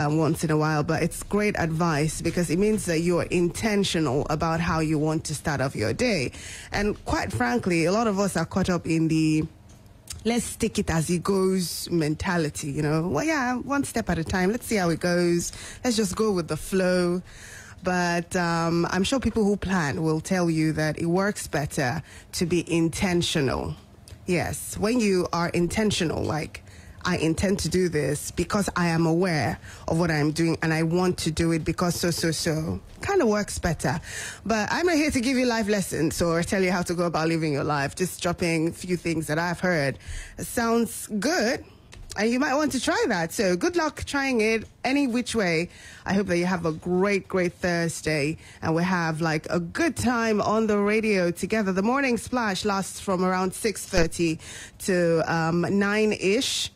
once in a while, but it's great advice because it means that you are intentional about how you want to start off your day. And quite frankly, a lot of us are caught up in the let's take it as it goes mentality, you know. Well, yeah, one step at a time. Let's see how it goes. Let's just go with the flow. But I'm sure people who plan will tell you that it works better to be intentional. Yes, when you are intentional, like, I intend to do this because I am aware of what I'm doing and I want to do it because so. Kind of works better. But I'm not here to give you life lessons or tell you how to go about living your life. Just dropping a few things that I've heard. It sounds good. And you might want to try that. So good luck trying it any which way. I hope that you have a great Thursday. And we have like a good time on the radio together. The Morning Splash lasts from around 6:30 to 9-ish.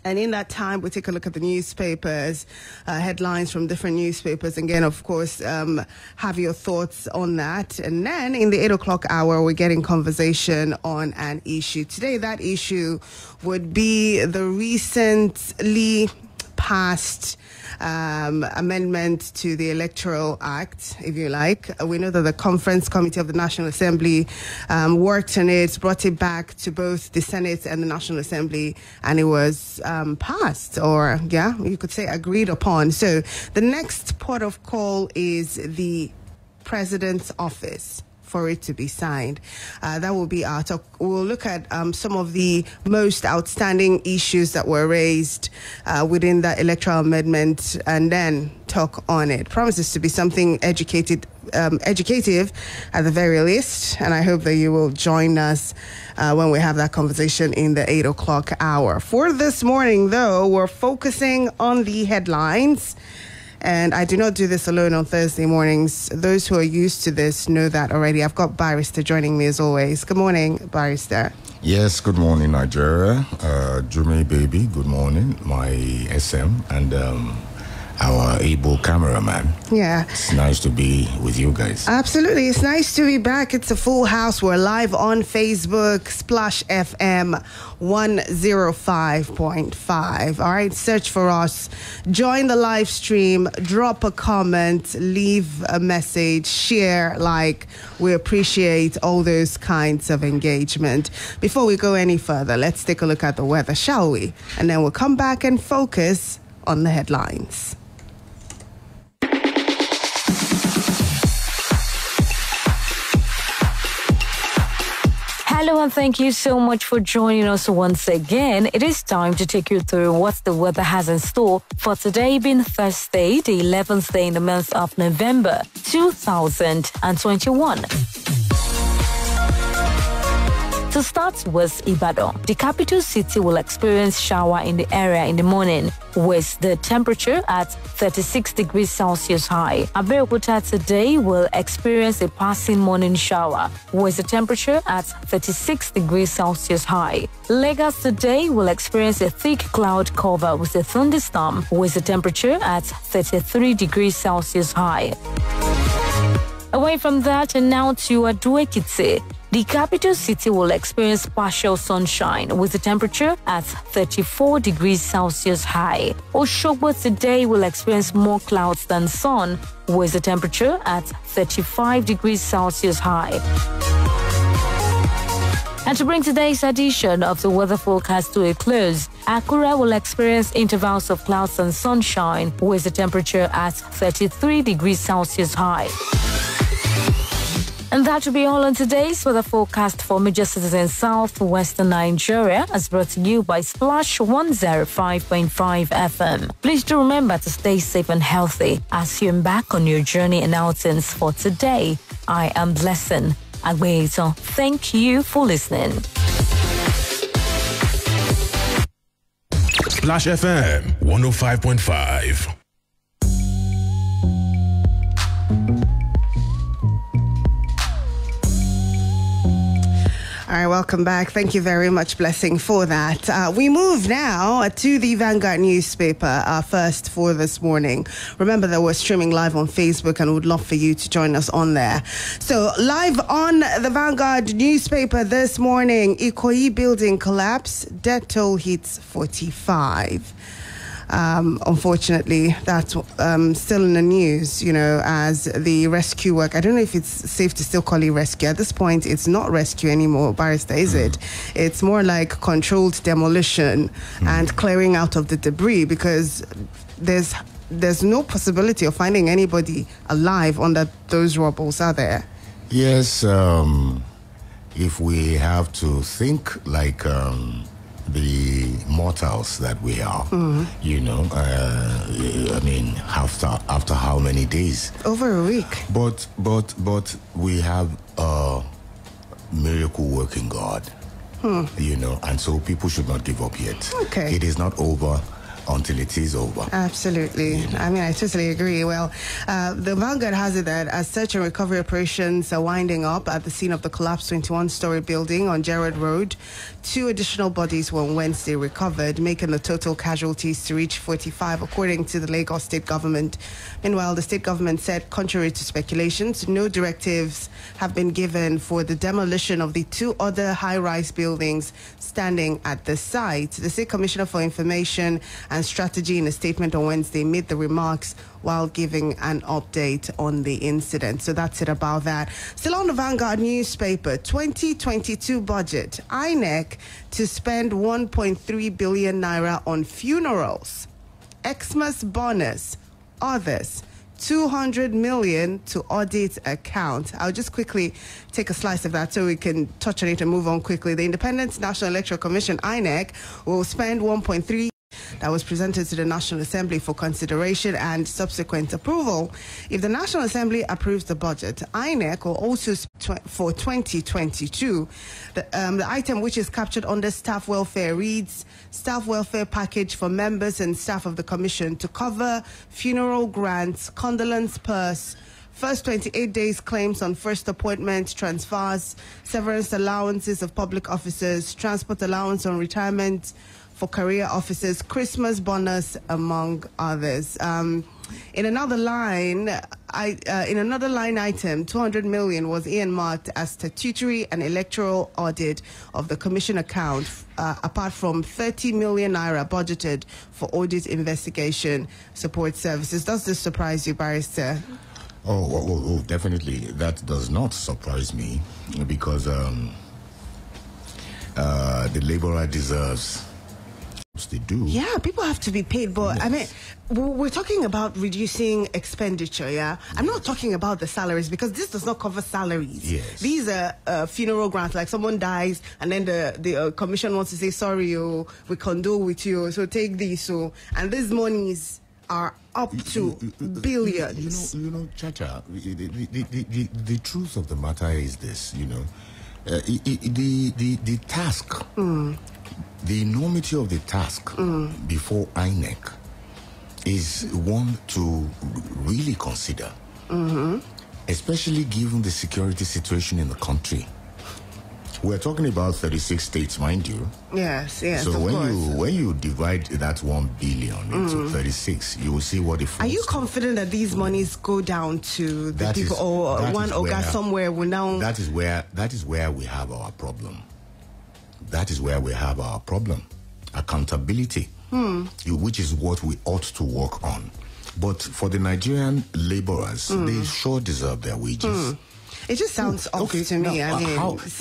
And in that time, we'll take a look at the newspapers, headlines from different newspapers. And again, of course, have your thoughts on that. And then in the 8 o'clock hour, we're getting conversation on an issue. Today, that issue would be the recently passed amendment to the Electoral Act, if you like. We know that the Conference Committee of the National Assembly worked on it, brought it back to both the Senate and the National Assembly, and it was passed, or, yeah, you could say agreed upon. So the next port of call is the President's office for it to be signed. That will be our talk. We'll look at some of the most outstanding issues that were raised within the electoral amendment and then talk on it. Promises to be something educative at the very least, and I hope that you will join us when we have that conversation in the 8 o'clock hour. For this morning, though, we're focusing on the headlines. And I do not do this alone on Thursday mornings. Those who are used to this know that already. I've got Barrister joining me as always. Good morning, Barrister. Yes, good morning, Nigeria. Jume Baby, good morning. My SM and our able cameraman. Yeah. It's nice to be with you guys. Absolutely. It's nice to be back. It's a full house. We're live on Facebook, Splash FM 105.5. All right, search for us. Join the live stream. Drop a comment. Leave a message. Share, like. We appreciate all those kinds of engagement. Before we go any further, let's take a look at the weather, shall we? And then we'll come back and focus on the headlines. Hello and thank you so much for joining us once again. It is time to take you through what the weather has in store for today being Thursday, the 11th day in the month of November 2021. To start with Ibadan, the capital city will experience shower in the area in the morning with the temperature at 36 degrees Celsius high. Abeokuta today will experience a passing morning shower with the temperature at 36 degrees Celsius high. Lagos today will experience a thick cloud cover with a thunderstorm with the temperature at 33 degrees Celsius high. Away from that, and now to Ado-Ekiti. The capital city will experience partial sunshine with the temperature at 34 degrees Celsius high. Osogbo today will experience more clouds than sun with the temperature at 35 degrees Celsius high. And to bring today's edition of the weather forecast to a close, Akure will experience intervals of clouds and sunshine with the temperature at 33 degrees Celsius high. And that will be all on today's weather forecast for major cities in southwestern Nigeria, as brought to you by Splash 105.5 FM. Please do remember to stay safe and healthy as you embark on your journey and outings for today. I am Blessing Agbeito. Thank you for listening. Splash FM 105.5. All right, welcome back. Thank you very much, Blessing, for that. We move now to the Vanguard newspaper, first for this morning. Remember that we're streaming live on Facebook and would love for you to join us on there. So, live on the Vanguard newspaper this morning, Ikoyi building collapse, death toll hits 45. Unfortunately, that's still in the news, as the rescue work. I don't know if it's safe to still call it rescue. At this point, it's not rescue anymore, Barrister, is it? It's more like controlled demolition and clearing out of the debris, because there's no possibility of finding anybody alive under those rubbles, are there? Yes, if we have to think like the mortals that we are, I mean, after how many days? Over a week. But we have a miracle working God, and so people should not give up yet. Okay. It is not over until it is over. Absolutely. I mean, I totally agree. Well, the Vanguard has it that as search and recovery operations are winding up at the scene of the collapsed 21-story building on Gerrard Road, 2 additional bodies were on Wednesday recovered, making the total casualties to reach 45, according to the Lagos state government. Meanwhile, the state government said, contrary to speculations, no directives have been given for the demolition of the 2 other high-rise buildings standing at the site. The State Commissioner for Information and Strategy, in a statement on Wednesday, made the remarks while giving an update on the incident. So that's it about that. Still on the Vanguard newspaper, 2022 budget. INEC to spend 1.3 billion naira on funerals. Xmas bonus. Others. 200 million to audit account. I'll just quickly take a slice of that so we can touch on it and move on quickly. The Independent National Electoral Commission, INEC, will spend 1.3 that was presented to the National Assembly for consideration and subsequent approval. If the National Assembly approves the budget, INEC will also for 2022. The item, which is captured under staff welfare, reads staff welfare package for members and staff of the Commission to cover funeral grants, condolence purse, first 28 days claims on first appointment, transfers, severance allowances of public officers, transport allowance on retirement for career officers, Christmas bonus, among others. In another line item, 200 million was earmarked as statutory and electoral audit of the commission account, apart from 30 million naira budgeted for audit investigation support services. Does this surprise you, Barrister? Oh, definitely. That does not surprise me, because the laborer deserves. They do. Yeah, people have to be paid, but yes. I mean, we're talking about reducing expenditure, yeah? I'm not talking about the salaries, because this does not cover salaries. Yes. These are funeral grants, like someone dies and then the commission wants to say, sorry, we condole with you, so take these. And these monies are up to billions. Chacha, the truth of the matter is this, the task, the enormity of the task before INEC is one to really consider, especially given the security situation in the country. We're talking about 36 states, mind you. Yes, so of course. when you divide that 1 billion into 36, you will see what the. Are you confident that these monies go down to the people, or one Oga somewhere will now? That is where we have our problem. That is where we have our problem. Accountability, which is what we ought to work on. But for the Nigerian laborers, they sure deserve their wages. It just sounds off to me. I mean, off.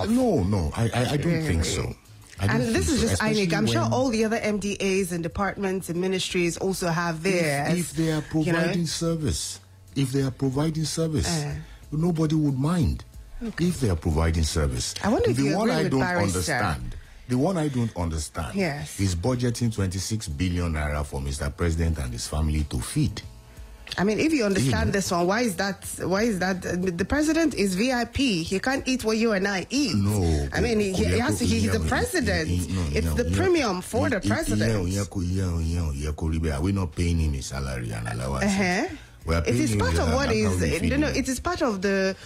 No, I don't think so. And this is just INEC. I'm sure all the other MDAs and departments and ministries also have theirs. If they are providing service, nobody would mind. Okay. If they are providing service. I wonder if you agree with Barrister. The one I don't understand yes. is budgeting 26 billion naira for Mr. President and his family to feed. I mean, if you understand this one, why is that? The president is VIP. He can't eat what you and I eat. No. I mean, he's the president. It's the premium for the president. We're not paying him his salary and allowance. It is part of what is, it is part of the,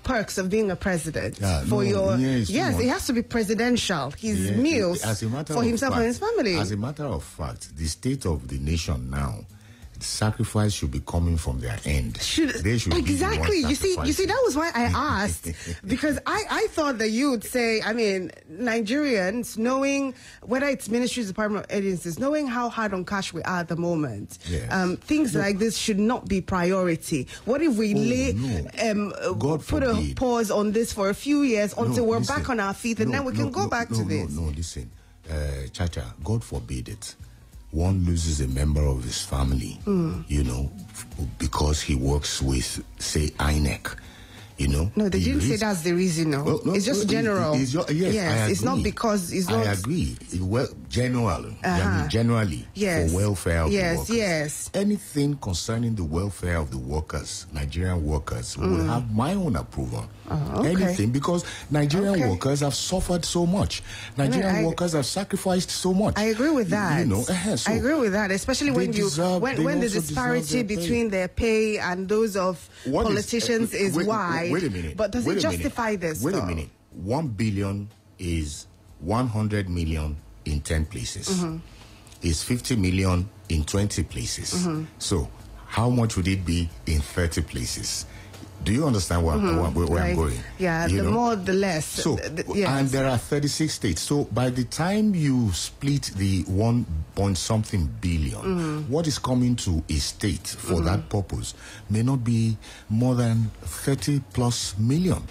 perks of being a president. Yes, it has to be presidential. His meals for himself and his family. As a matter of fact, the state of the nation now, sacrifice should be coming from their end. They should exactly. You see, that was why I asked, because I thought that you would say, I mean, Nigerians, knowing whether it's ministries, department of agencies, knowing how hard on cash we are at the moment, things like this should not be priority. What if we put a pause on this for a few years until we're back on our feet, and then we can go back to this? No, listen, Chacha, God forbid it. One loses a member of his family, you know, because he works with, say, INEC. You know, no, they didn't say that's the reason. No, it's just general. Yes, it's not because it's not. I agree. Well, generally, for welfare of the workers. Yes. Anything concerning the welfare of the workers, Nigerian workers, will have my own approval. Anything, because Nigerian workers have suffered so much. Nigerian workers have sacrificed so much. I agree with that. You know, I agree with that, especially when the disparity between their pay and those of politicians is wide. Wait a minute. But does it justify this? Wait a minute. 1 billion is 100 million in 10 places. Is 50 million in 20 places. So, how much would it be in 30 places? Do you understand where I'm going? Yeah, the more, the less. So, and there are 36 states. So, by the time you split the 1 point something billion, what is coming to a state for that purpose may not be more than 30 plus million,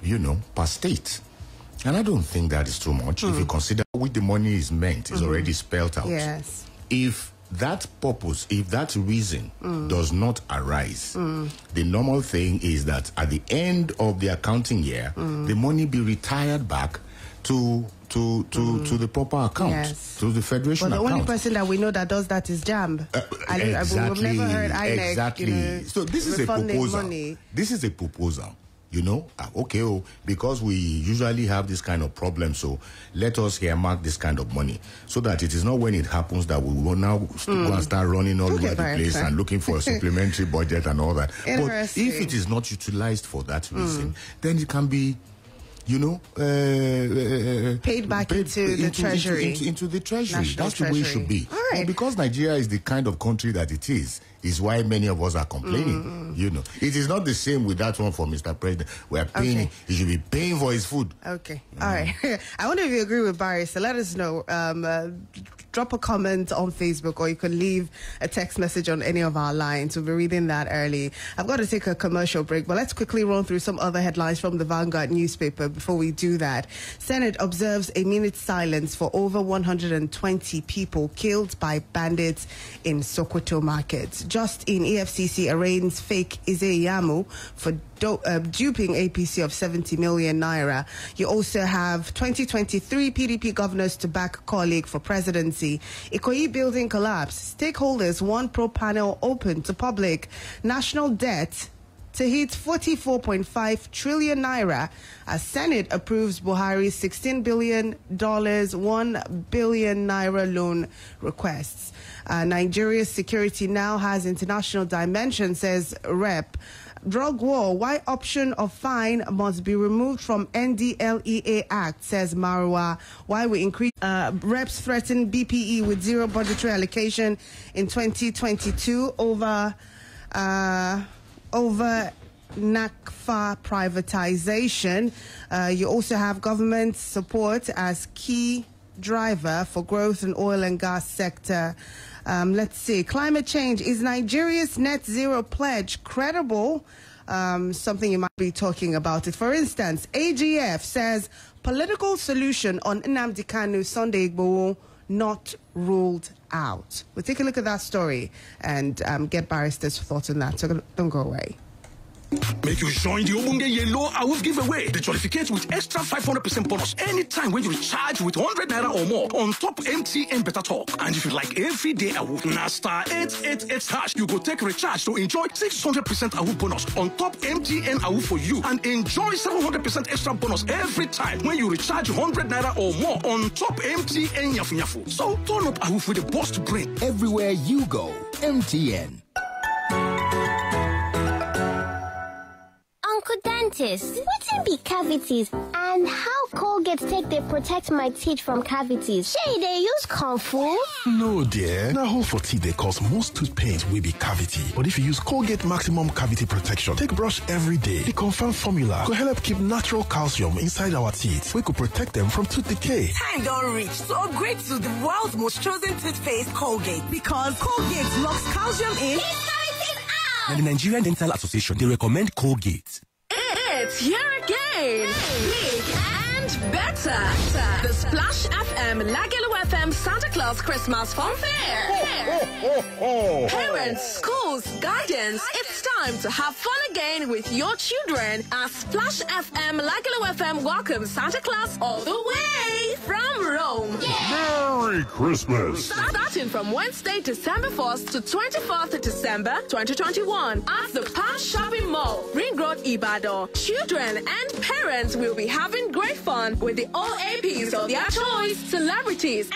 you know, per state. And I don't think that is too much. If you consider what the money is meant, is already spelled out. Yes. If that purpose, if that reason does not arise, the normal thing is that at the end of the accounting year, the money be retired back to the proper account, to the federation account. But the only person that we know that does that is JAMB. We've never heard INEC. Exactly. So this is a proposal. This is a proposal. You know, because we usually have this kind of problem, so let us earmark this kind of money, so that it is not when it happens that we will now go and start running all over the place and looking for a supplementary budget and all that. But if it is not utilized for that reason, then it can be, you know, paid back into the treasury. Into the treasury. National That's the way it should be. All right. But because Nigeria is the kind of country that it is why many of us are complaining. You know, it is not the same with that one for Mr. President. We are paying. He should be paying for his food. Okay. All right. I wonder if you agree with Barry. So let us know. Drop a comment on Facebook, or you can leave a text message on any of our lines. We'll be reading that early. I've got to take a commercial break, but let's quickly run through some other headlines from the Vanguard newspaper before we do that. Senate observes a minute's silence for over 120 people killed by bandits in Sokoto markets. Just in, EFCC arraigns fake Izeyamu for duping APC of 70 million naira. You also have 2023 PDP governors to back colleague for presidency. Ikoyi building collapse. Stakeholders want pro panel open to public. National debt to hit 44.5 trillion naira as Senate approves Buhari's $16 billion, 1 billion naira loan requests. Nigeria's security now has international dimension, says Rep. Drug war, why option of fine must be removed from NDLEA Act, says Marwa. Why we increase reps threaten BPE with zero budgetary allocation in 2022 over NACFA privatization. You also have government support as key driver for growth in oil and gas sector. Let's see. Climate change. Is Nigeria's net zero pledge credible? Something you might be talking about it. For instance, AGF says political solution on Nnamdi Kanu Sunday Igboho not ruled out. We'll take a look at that story and get barristers' thoughts on that. So don't go away. Make you join the Obunge Yellow Awoof giveaway. They jollificate with extra 500% bonus anytime when you recharge with 100 naira or more on top MTN Better Talk. And if you like everyday Awoof, na star 888 hash, you go take recharge to enjoy 600% Awoof bonus on top MTN Awoof for you, and enjoy 700% extra bonus every time when you recharge 100 naira or more on top MTN Yafu Yafu. So turn up Awoof with a boost brain. Everywhere you go, MTN. Uncle Dan, Dentist, what can be cavities and how Colgate take they protect my teeth from cavities? Shay, they use Kung Fu? No, dear. Now, hole for teeth they cause most tooth pain will be cavity. But if you use Colgate Maximum Cavity Protection, take brush every day. The confirmed formula could help keep natural calcium inside our teeth. We could protect them from tooth decay. Time don't reach to upgrade to the world's most chosen toothpaste, Colgate. Because Colgate locks calcium in. Now, the Nigerian Dental Association, they recommend Colgate. It's here again. Big and better. The Splash FM, Lagelu FM Santa Claus Christmas Fun Fair. Parents, schools, guardians, it's time to have fun again with your children as Splash FM, Lagelu FM welcomes Santa Claus all the way from Rome. Merry Christmas. Starting from Wednesday, December 1st to 24th December 2021 at the Pan Shopping Mall, Ring Road, Ibadan. Children and parents will be having great fun with the OAPs of their choice, celebrities,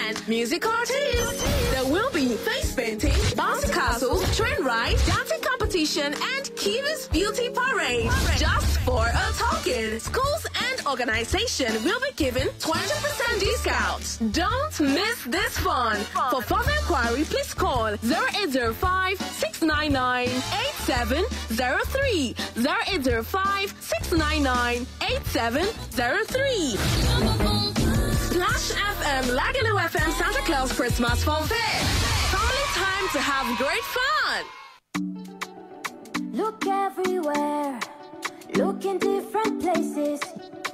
and music artists. There will be face painting, bouncy castles, train ride, dancing competition, and Kiwi's beauty parade. Just for a token, schools and organization will be given 20% discounts. Don't miss this fun. For further inquiry, please call 0805 699 8703. 0805 699 8703. Splash FM, Lagelu FM Santa Claus Christmas Fun Fair. Family time to have great fun. Look everywhere, look in different places.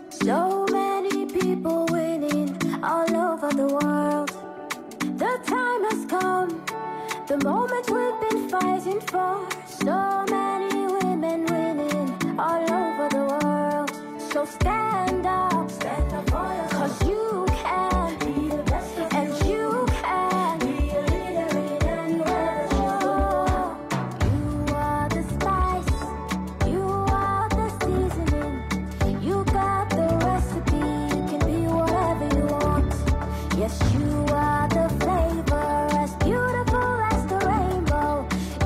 So many people winning all over the world. The time has come, the moment we've been fighting for. So many women winning all over the world. So stand up for yourself, 'cause you can be the best of and you can be a leader in any world. You are the spice, you are the seasoning, you got the recipe, can be whatever you want. Yes, you are the flavor, as beautiful as the rainbow.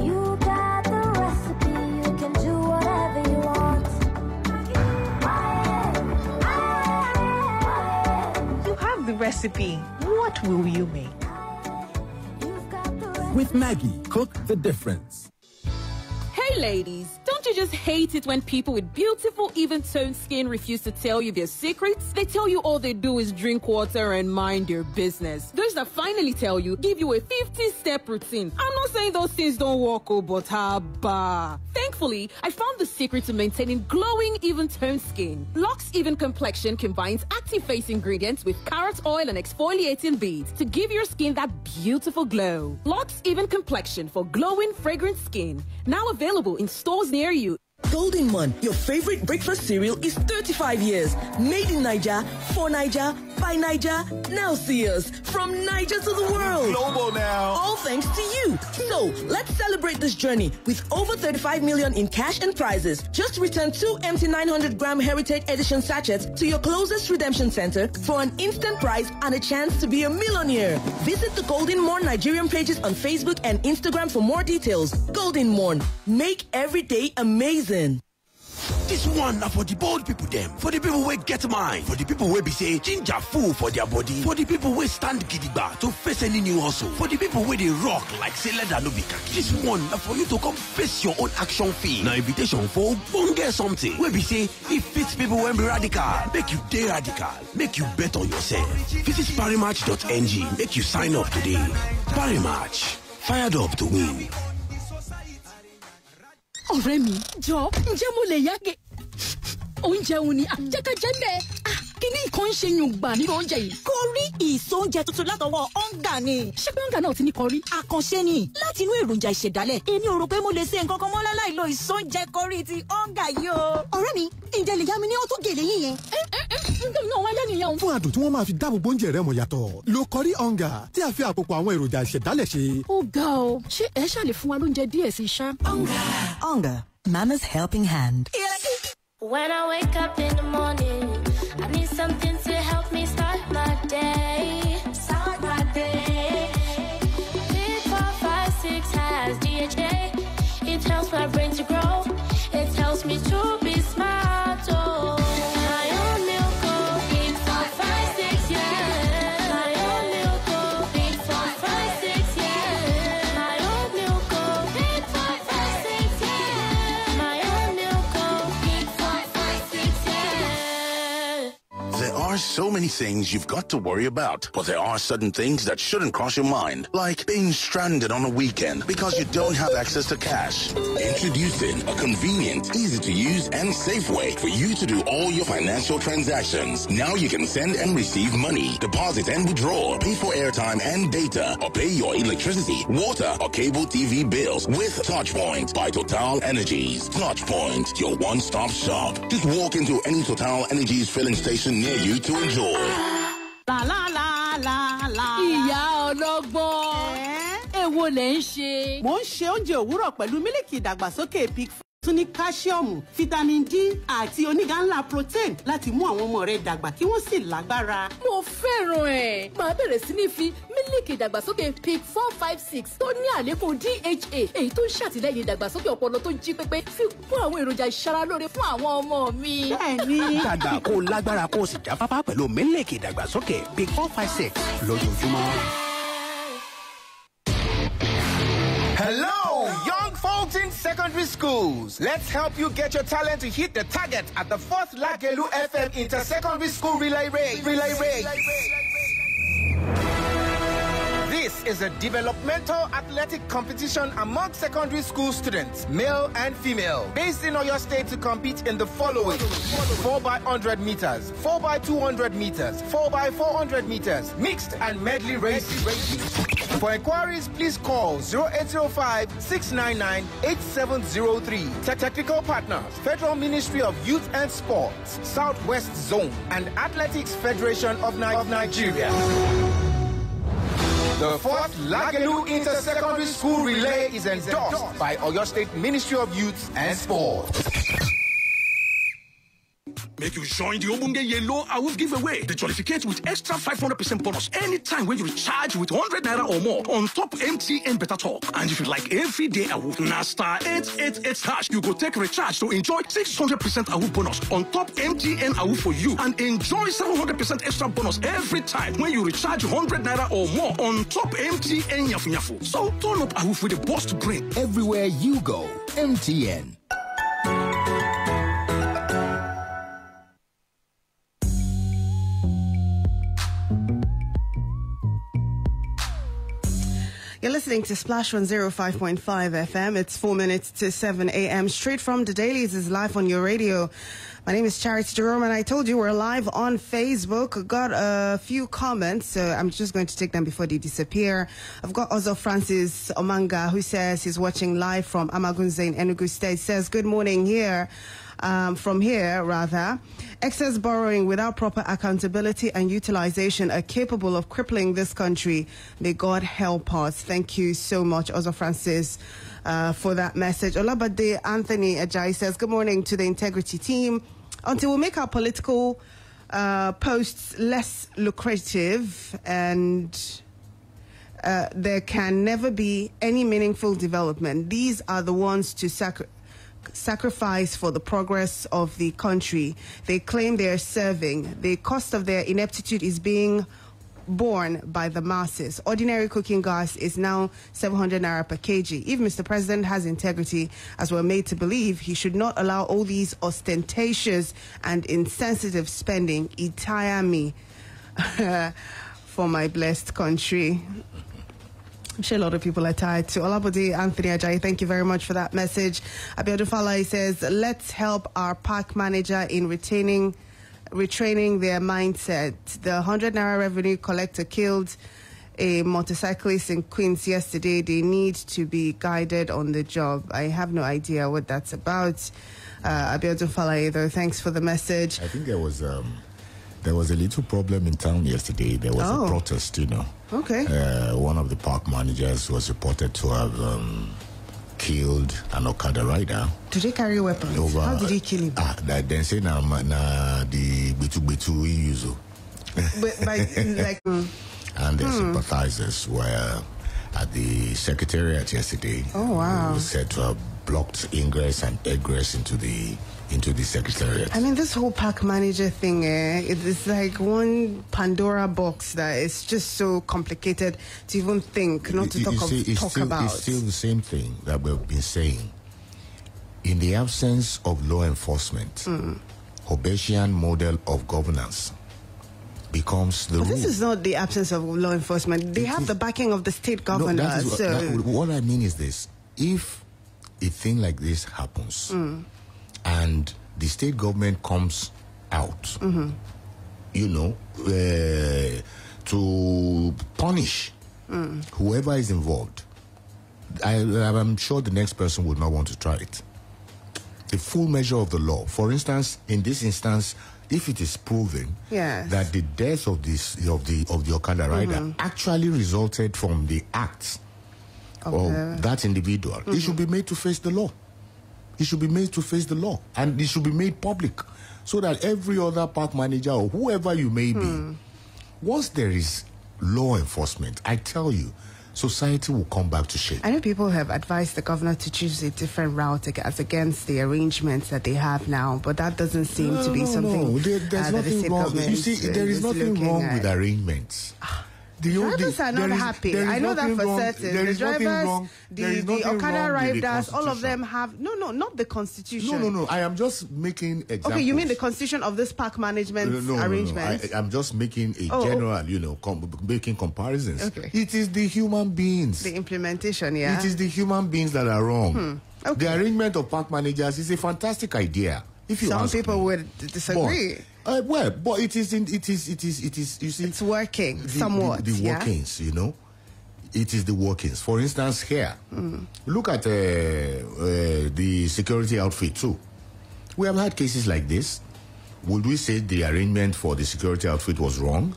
You got the recipe, you can do whatever you want. You have the recipe. What will you make? With Maggie, cook the difference. Hey ladies, don't you just hate it when people with beautiful, even-toned skin refuse to tell you their secrets? They tell you all they do is drink water and mind their business. Those that finally tell you, give you a 50-step routine. I'm not saying those things don't work, but haba. Thankfully, I found the secret to maintaining glowing, even-toned skin. Lux Even Complexion combines active face ingredients with carrot oil and exfoliating beads to give your skin that beautiful glow. Lux Even Complexion for glowing, fragrant skin. Now available in stores near you. Golden Mon, your favorite breakfast cereal, is 35 years. Made in Niger, for Niger, by Niger. Now see us from Niger to the world. Global now. All thanks to you. So let's celebrate this journey with over 35 million in cash and prizes. Just return 2 empty 900-gram Heritage Edition sachets to your closest redemption center for an instant prize and a chance to be a millionaire. Visit the Golden Morn Nigerian pages on Facebook and Instagram for more details. Golden Morn, make every day amazing. This one now for the bold people them, for the people who get mind, for the people who be say ginger full for their body, for the people who stand gidigba to face any new hustle, for the people where they rock like say leather no be khaki. This one now for you to come face your own action fee. Now invitation for get something where be say it fits people when be radical, make you day radical, make you bet on yourself. Visit parimatch.ng, make you sign up today. Parimatch, fired up to win. ọ̀rẹ́ mi jọ ǹjẹ́ mo lè yáge oúnjẹ òun ni àjẹkẹ́jẹ́ kíní nǹkan ṣe yùngbà nínú oúnjẹ yìí. kọrí ìsóúnjẹ tuntun látọwọ́ ọ̀ǹgà ni. ṣé pé ọ̀ǹgà náà ti ní kọrí. àkànṣe ni láti inú èròjà ìṣẹ̀dálẹ̀ èmi ò rò pé mo lè ṣe nǹkan kan mọ́ láláì lo ìsóúnjẹ kọrí ti ọ̀ǹgà yìí o. ọ̀rẹ́ mi ǹjẹ́ lè yá mi ní ó tó gèlè yín yẹn. ǹjẹ́ náà wáyé nìyẹn. fún adùn tí wọ́n máa fi dáàbò bo oúnjẹ rẹ mọ̀ yàtọ̀ lo kọrí ọ̀ǹgà tí a fi àpòpọ̀ àwọn èròjà ìṣẹ̀dálẹ̀ ṣe. ó ga o ṣé ẹ ṣàlè fún wa lóúnjẹ díẹ̀ sí ṣá. ọ̀ǹgà Mama's helping hand. When I wake up in the morning, I need something to help me start my day. Start my day. Pick 4, 5, 6 has DHA. It helps my brain to grow. It helps me to be smart. so many things you've got to worry about, but there are certain things that shouldn't cross your mind, like being stranded on a weekend because you don't have access to cash. Introducing a convenient, easy-to-use, and safe way for you to do all your financial transactions. Now you can send and receive money, deposit and withdraw, pay for airtime and data, or pay your electricity, water, or cable TV bills with TouchPoint by Total Energies. TouchPoint, your one-stop shop. Just walk into any Total Energies filling station near you to enjoy. La la la la la. Ìyá ọlọ́gbọ́n. Èwo lẹ̀ ń ṣe? Mo ń ṣe oúnjẹ òwúrọ̀ pẹ̀lú mílìkì ìdàgbàsókè Peak tún ní káṣíọ̀mù, fítámìn D àti onígà ńlá protein láti mú àwọn ọmọ rẹ dàgbà kí wọ́n sì lágbára. Mo fẹ́ràn ẹ̀. Màá bẹ̀rẹ̀ sí ní fi mílìkì ìdàgbàsókè Peak 456 tó ní àlékún DHA èyí tó ń ṣàtìlẹ́yìn ìdàgbàsókè ọpọlọ tó jí pépé fi kún àwọn èròjà ìṣaralóore fún àwọn ọmọ mi. Bẹ́ẹ̀ni. Dàgbà kó lágbára kó sì jáfáfá pẹ̀lú mílìkì ìdàgbàsókè Peak 456 lójoojúmọ́. Hello, young folks in secondary schools. Let's help you get your talent to hit the target at the 4th Lagelu FM Inter-Secondary School Relay Race. This is a developmental athletic competition among secondary school students, male and female, based in Oyo State to compete in the following: 4x100 meters, 4x200 meters, 4x400 meters, mixed and medley races. For inquiries, please call 0805-699-8703. Technical partners, Federal Ministry of Youth and Sports, Southwest Zone, and Athletics Federation of Nigeria. The 4th Lagelu Inter-Secondary School Relay is endorsed by Oyo State Ministry of Youth and Sports. Make you join the Obunge Yellow Awoof giveaway. They jollificate with extra 500% bonus anytime when you recharge with 100 naira or more on top MTN Better Talk. And if you like everyday Awoof, na star 888 hash, you go take recharge to enjoy 600% Awoof bonus on top MTN Awoof for you and enjoy 700% extra bonus every time when you recharge 100 naira or more on top MTN Yafu Yafu. So turn up Awoof with a burst brain. Everywhere you go, MTN. You're listening to Splash 105.5 FM. It's 4 minutes to 7 a.m. Straight from the Dailies is live on your radio. My name is Charity Jerome, and I told you we're live on Facebook. Got a few comments, so I'm just going to take them before they disappear. I've got also Francis Omanga, who says he's watching live from Amagunze in Enugu State. Says, good morning here. From here, rather. Excess borrowing without proper accountability and utilization are capable of crippling this country. May God help us. Thank you so much, Ozo Francis, for that message. Olabade Anthony Ajayi says, good morning to the integrity team. Until we make our political posts less lucrative and there can never be any meaningful development, these are the ones to sacrifice for the progress of the country. They claim they are serving. The cost of their ineptitude is being borne by the masses. Ordinary cooking gas is now 700 naira per kg. If Mr. President has integrity, as we're made to believe, he should not allow all these ostentatious and insensitive spending. Itaya me for my blessed country. I'm sure a lot of people are tired too. Olabode Anthony Ajayi, thank you very much for that message. Abiodun Falai says, let's help our park manager in retraining their mindset. The 100 naira revenue collector killed a motorcyclist in Queens yesterday. They need to be guided on the job. I have no idea what that's about. Abiodun Falai, though, thanks for the message. I think there was a little problem in town yesterday. There was a protest, you know. Okay. One of the park managers was reported to have killed an Okada rider. Did he carry weapons? How did he kill him? Then say na the bitu use. And their sympathizers were at the secretariat yesterday. Oh wow! Who was said to have blocked ingress and egress into the secretariat. I mean, this whole park manager thing, it's like one Pandora box that is just so complicated to even think, not to talk about. It's still the same thing that we've been saying. In the absence of law enforcement, Hobbesian model of governance becomes the rule. This is not the absence of law enforcement. They have the backing of the state governor. What I mean is this. If a thing like this happens and the state government comes out, to punish whoever is involved, I'm sure the next person would not want to try it. The full measure of the law. For instance, in this instance, if it is proven that the death of the Okada rider actually resulted from the acts of that individual, it should be made to face the law. It should be made to face the law, and it should be made public, so that every other park manager or whoever you may be, once there is law enforcement, I tell you, society will come back to shape. I know people have advised the governor to choose a different route as against the arrangements that they have now, but that doesn't seem to be something there's nothing wrong. You see, there is nothing wrong with arrangements. Drivers are not happy. I know that for certain. The drivers, the Okada riders, all of them have... No, not the constitution. No. I am just making examples. Okay, you mean the constitution of this park management arrangement? I'm just making a general, making comparisons. Okay. It is the human beings. The implementation, yeah. It is the human beings that are wrong. Okay. The arrangement of park managers is a fantastic idea. If you Some people would disagree. But it is. You see, it's working somewhat. The workings, it is the workings. For instance, here, look at the security outfit too. We have had cases like this. Would we say the arrangement for the security outfit was wrong?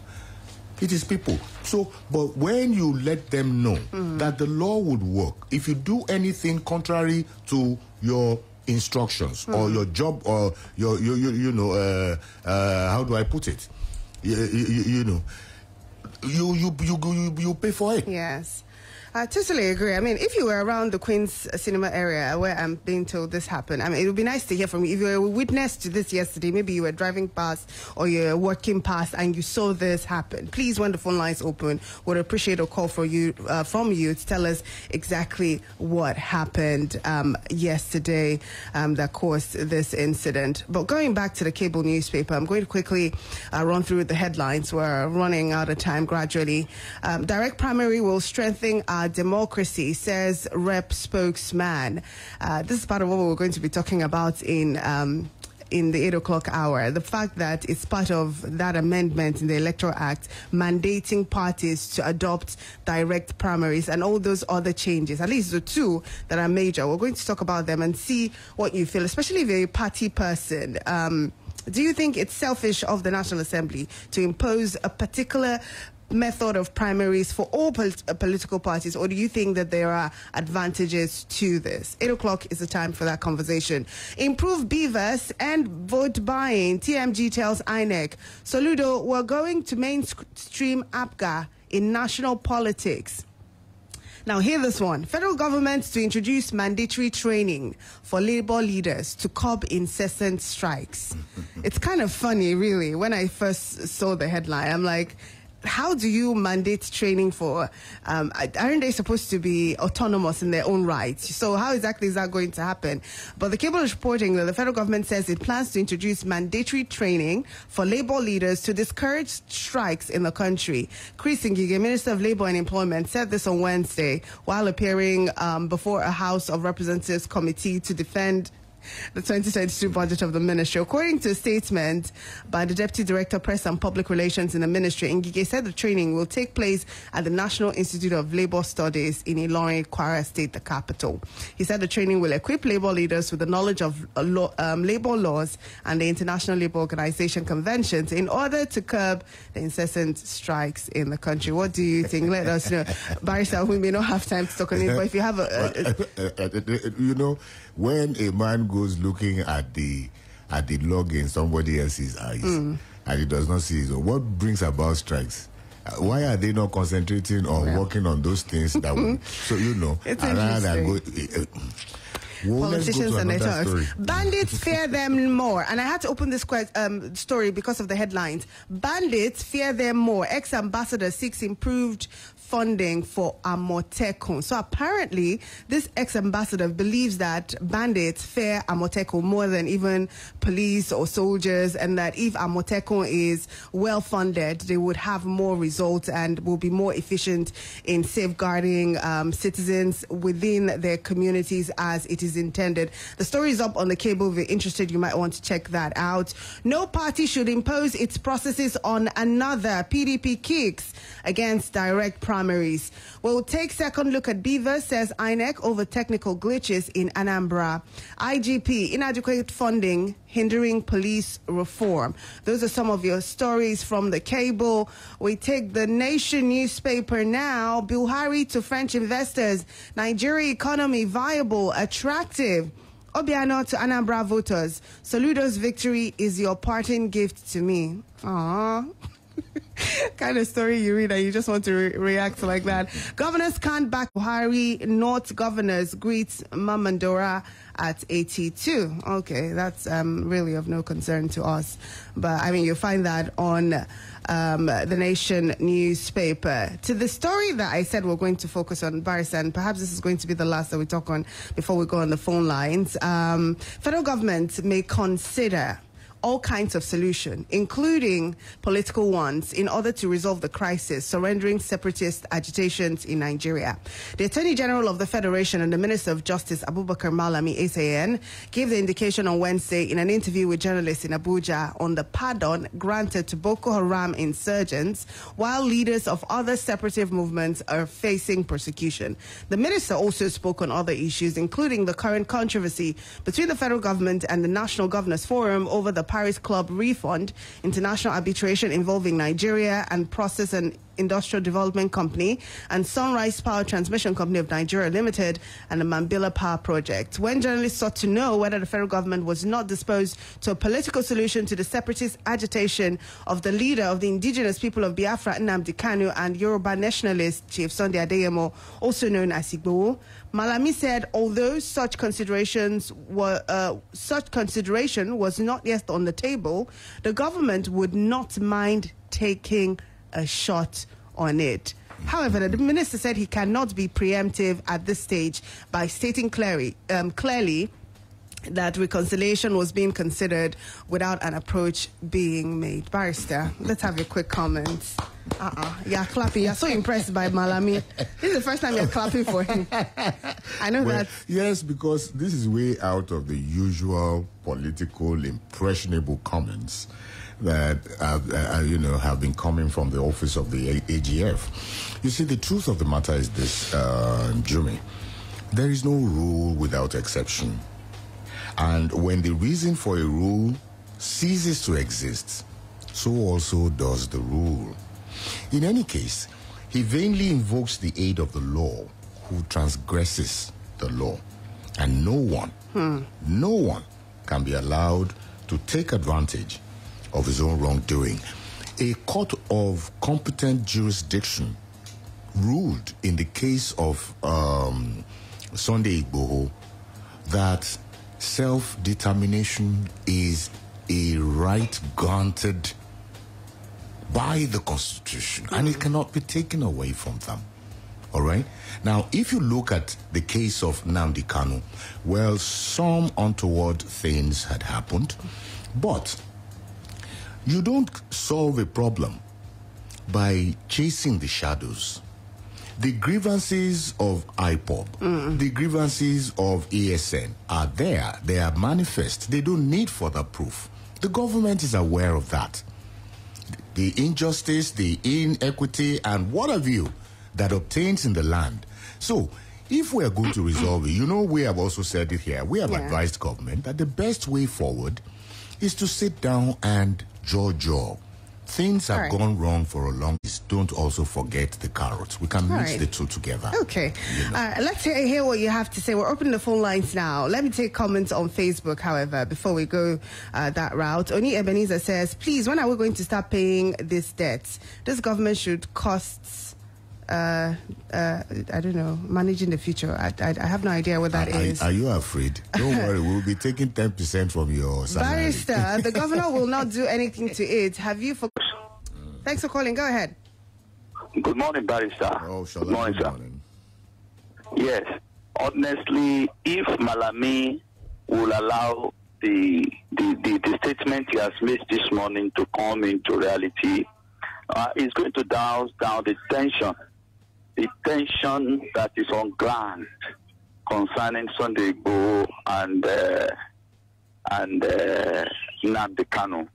It is people. So, but when you let them know that the law would work, if you do anything contrary to your instructions or your job or your how do I put it? You pay for it. Yes. I totally agree. I mean, if you were around the Queen's Cinema area where I'm being told this happened, I mean, it would be nice to hear from you. If you were a witness to this yesterday, maybe you were driving past or you were walking past and you saw this happen, please, when the phone line's open, would appreciate a call from you to tell us exactly what happened yesterday that caused this incident. But going back to the cable newspaper, I'm going to quickly run through the headlines. We're running out of time gradually. Direct primary will strengthen our democracy, says Rep spokesman. This is part of what we're going to be talking about in the 8 o'clock hour. The fact that it's part of that amendment in the Electoral Act mandating parties to adopt direct primaries and all those other changes, at least the two that are major. We're going to talk about them and see what you feel, especially if you're a party person. Do you think it's selfish of the National Assembly to impose a particular method of primaries for all political parties, or do you think that there are advantages to this? 8 o'clock is the time for that conversation. Improve BVAS and vote buying. TMG tells INEC. Soludo, we're going to mainstream APGA in national politics. Now, hear this one. Federal government to introduce mandatory training for labor leaders to curb incessant strikes. It's kind of funny, really. When I first saw the headline, I'm like, how do you mandate training for? Aren't they supposed to be autonomous in their own rights? So how exactly is that going to happen? But the cable is reporting that the federal government says it plans to introduce mandatory training for labor leaders to discourage strikes in the country. Chris Ngige, Minister of Labor and Employment, said this on Wednesday while appearing before a House of Representatives committee to defend the 2022 budget of the ministry. According to a statement by the Deputy Director, Press and Public Relations in the ministry, Ngige said the training will take place at the National Institute of Labor Studies in Ilorin, Kwara State, the capital. He said the training will equip labor leaders with the knowledge of labor laws and the International Labor Organization conventions in order to curb the incessant strikes in the country. What do you think? Let us know. Barrister, we may not have time to talk on it, but if you have when a man goes looking at the log in somebody else's eyes and he does not see his own, what brings about strikes? Why are they not concentrating on working on those things that would, it's politicians and their talks. Bandits fear them more. And I had to open this story because of the headlines. Bandits fear them more. Ex-ambassador seeks improved funding for Amotekun. So apparently, this ex-ambassador believes that bandits fear Amotekun more than even police or soldiers, and that if Amotekun is well funded, they would have more results and will be more efficient in safeguarding citizens within their communities as it is intended. The story is up on the cable. If you're interested, you might want to check that out. No party should impose its processes on another. PDP kicks against direct primaries. We'll take second look at Beaver, says INEC, over technical glitches in Anambra. IGP, inadequate funding hindering police reform. Those are some of your stories from the cable. We take the Nation newspaper now. Buhari to French investors. Nigeria economy viable, attractive. Obiano to Anambra voters. Soludo's victory is your parting gift to me. Aww. Kind of story you read and you just want to react like that. Governors can't back Buhari. North governors greets Mamandora at 82. Okay, that's really of no concern to us. But I mean, you'll find that on the Nation newspaper. To the story that I said we're going to focus on, Barrister, and perhaps this is going to be the last that we talk on before we go on the phone lines. Federal government may consider all kinds of solutions, including political ones, in order to resolve the crisis surrendering separatist agitations in Nigeria. The Attorney General of the Federation and the Minister of Justice, Abubakar Malami SAN, gave the indication on Wednesday in an interview with journalists in Abuja on the pardon granted to Boko Haram insurgents, while leaders of other separatist movements are facing persecution. The minister also spoke on other issues, including the current controversy between the federal government and the National Governors Forum over the Paris Club refund, international arbitration involving Nigeria and Process and Industrial Development Company, and Sunrise Power Transmission Company of Nigeria Limited, and the Mambila Power Project. When journalists sought to know whether the federal government was not disposed to a political solution to the separatist agitation of the leader of the indigenous people of Biafra, Nnamdi Kanu, and Yoruba nationalist Chief Sunday Adeyemo, also known as Igboho, Malami said although such consideration was not yet on the table, the government would not mind taking a shot on it. However, the minister said he cannot be preemptive at this stage by stating clearly that reconciliation was being considered without an approach being made. Barrister, let's have a quick comment. You're clapping. You're so impressed by Malami. This is the first time you're clapping for him. I know that. Yes, because this is way out of the usual political impressionable comments that have been coming from the office of the AGF. You see, the truth of the matter is this, Jimmy. There is no rule without exception. And when the reason for a rule ceases to exist, so also does the rule. In any case, he vainly invokes the aid of the law who transgresses the law. And no one can be allowed to take advantage of his own wrongdoing. A court of competent jurisdiction ruled in the case of Sunday Igboho that self-determination is a right granted by the Constitution, and it cannot be taken away from them. All right? Now, if you look at the case of Nnamdi Kanu, well, some untoward things had happened, but you don't solve a problem by chasing the shadows. The grievances of IPOB, the grievances of ASN are there. They are manifest. They don't need further proof. The government is aware of that. The injustice, the inequity, and what have you that obtains in the land. So, if we are going to resolve it, we have also said it here, we have advised government that the best way forward is to sit down and jaw. Things have gone wrong for a long time. Don't also forget the carrots. We can mix the two together. Okay. Let's hear what you have to say. We're opening the phone lines now. Let me take comments on Facebook, however, before we go that route. Oni Ebenezer says, please, when are we going to start paying these debts? This government should costs, I don't know, managing the future. I have no idea what that is. Are you afraid? Don't worry, we'll be taking 10% from your salary. Barrister, the governor will not do anything to it. Have you... Thanks for calling. Go ahead. Good morning, Barrister. Oh, good morning, sir. Yes. Honestly, if Malami will allow the statement he has made this morning to come into reality, it's going to douse down the tension that is on ground concerning Sunday Igboho and Nnamdi Kanu.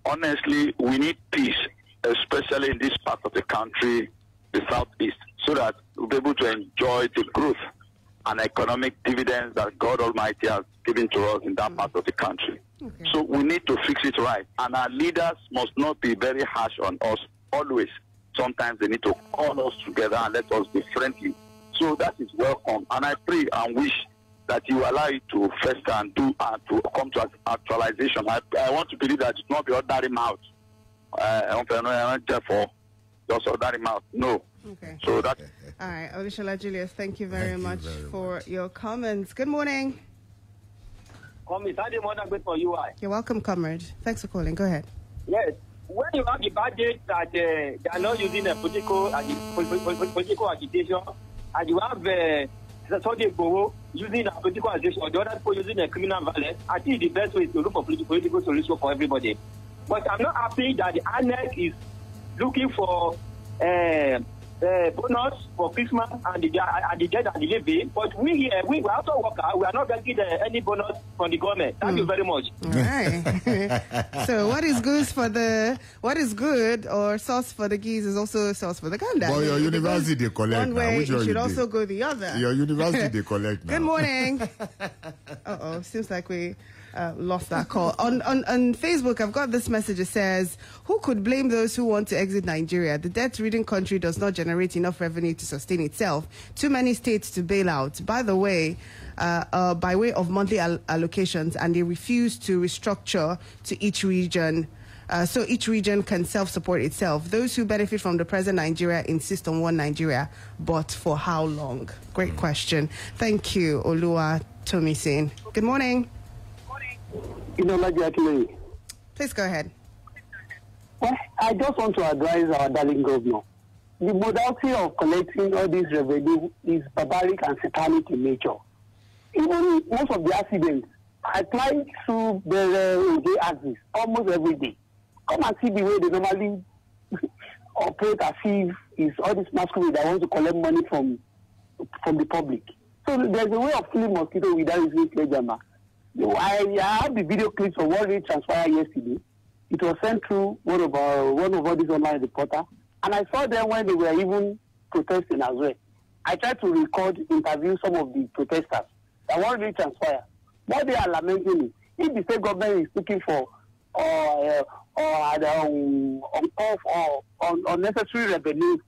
Honestly, we need peace, especially in this part of the country, the southeast, so that we'll be able to enjoy the growth and economic dividends that God Almighty has given to us in that part of the country. Okay. So we need to fix it right. And our leaders must not be very harsh on us always. Sometimes they need to call us together and let us be friendly. So that is welcome. And I pray and wish that you allow it to fester and to come to actualization. I want to believe that it will not be ordinary mouth. Therefore, just ordinary mouth. No. Okay. So that. All right, Olushola Julius, thank you very much for your comments. Good morning. You're welcome, comrade. Thanks for calling. Go ahead. Yes. When you have the budget that they are not using a political agitation, and you have Sunday Igboho using a political agitation, or the other people using a criminal violence, I think the best way is to look for political solution for everybody. But I'm not happy that the INEC is looking for bonus for Christmas and the dead and the living. But we here, we also workers, we are not getting any bonus from the government. Thank you very much. All right. So what is good or sauce for the geese is also sauce for the gander. But your university they collect one way, now. Which it should also go the other. Your university they collect now. Good morning. Seems like we lost that call. On Facebook, I've got this message. It says, who could blame those who want to exit Nigeria? The debt-ridden country does not generate enough revenue to sustain itself. Too many states to bail out. By the way, by way of monthly allocations, and they refuse to restructure to each region. So each region can self-support itself. Those who benefit from the present Nigeria insist on one Nigeria, but for how long? Great question. Thank you, Olua Tomisin. Good morning. Please go ahead. I just want to advise our darling governor. The modality of collecting all this revenue is barbaric and satanic in nature. Even most of the accidents, I try to the axis almost every day. Come and see the way they normally operate as if it's all this masquerade that want to collect money from the public. So there's a way of killing mosquito without using sledgehammer. I have the video clips of what really transpired yesterday. It was sent through one of all these online reporters, and I saw them when they were even protesting as well. I tried to interview some of the protesters. That what really transpired. What they are lamenting is, if the state government is looking for unnecessary revenue,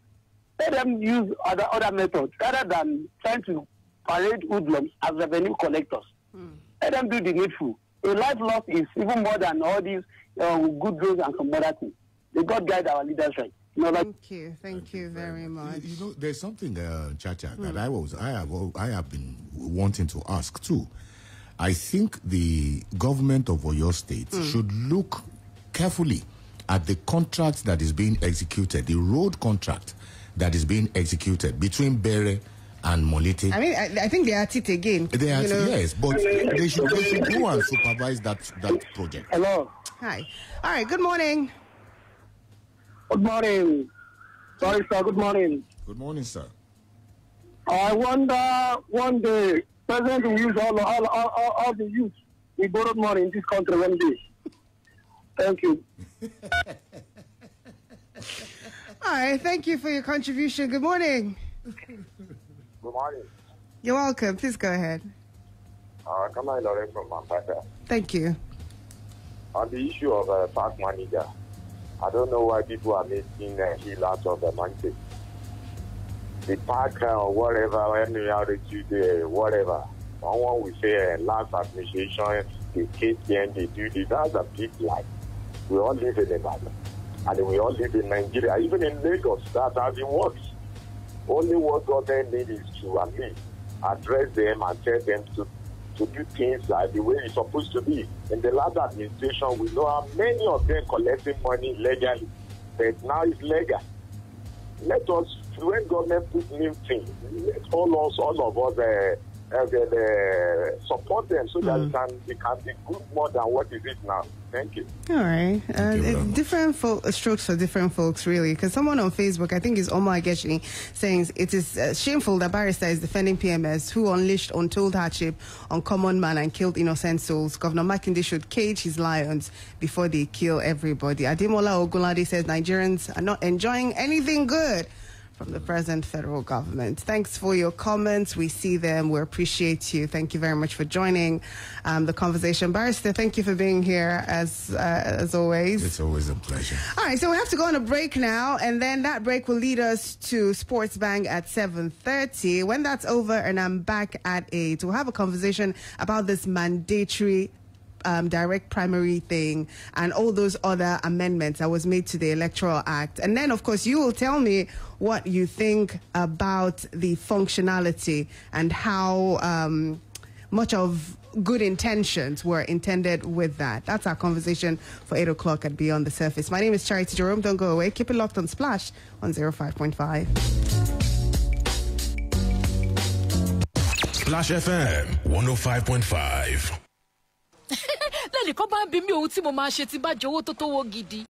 let them use other methods rather than trying to parade hoodlums as revenue collectors. Let them do the needful. A life loss is even more than all these good roads and some other things. They God guide our leaders right. Thank you very much. You know, there's something, Chacha, that I have been wanting to ask too. I think the government of Oyo State should look carefully at the contract that is being executed, the road contract that is being executed between Bere and Molite. I mean, I think they are at it again. They are yes, but they should go and supervise that project. Hello. Hi. All right. Good morning. Good morning. Sorry, sir. Good morning. Good morning, sir. I wonder one day President will use all the youth we borrowed money in this country one day. Thank you. All right. Thank you for your contribution. Good morning. Good morning. You're welcome. Please go ahead. Come on, Lawrence from Mombasa. Thank you. On the issue of park manager, I don't know why people are making a heel out of the monkey. The park or whatever, any outreach, whatever. Someone will say last administration, the KTN, they do this. That's a big lie. We all live in Ibadan. And we all live in Nigeria. Even in Lagos, that's how it works. Only what government needs is to at least address them and tell them to do things like the way it's supposed to be. In the last administration, we know how many of them collecting money legally, but now it's legal. let us, when government put new things, let all of us support them so that it can be good more than what it is now. Thank you. All right. Different strokes for different folks, really. Because someone on Facebook, I think it's Omar Agechi, saying it is shameful that Barrister is defending PMS who unleashed untold hardship on common man and killed innocent souls. Governor Makinde should cage his lions before they kill everybody. Ademola Ogunlade says Nigerians are not enjoying anything good from the present federal government. Thanks for your comments. We see them. We appreciate you. Thank you very much for joining the conversation. Barrister, thank you for being here as always. It's always a pleasure. All right, so we have to go on a break now, and then that break will lead us to Sports Bang at 7:30. When that's over and I'm back at 8, we'll have a conversation about this mandatory direct primary thing and all those other amendments that was made to the Electoral Act. And then, of course, you will tell me what you think about the functionality and how much of good intentions were intended with that. That's our conversation for 8 o'clock at Beyond the Surface. My name is Charity Jerome. Don't go away. Keep it locked on Splash 105.5. Splash FM 105.5. lẹ́nìkan bá ń bí mi ohun tí mo máa ṣe tí bá jẹ owó tó tó wó gidi.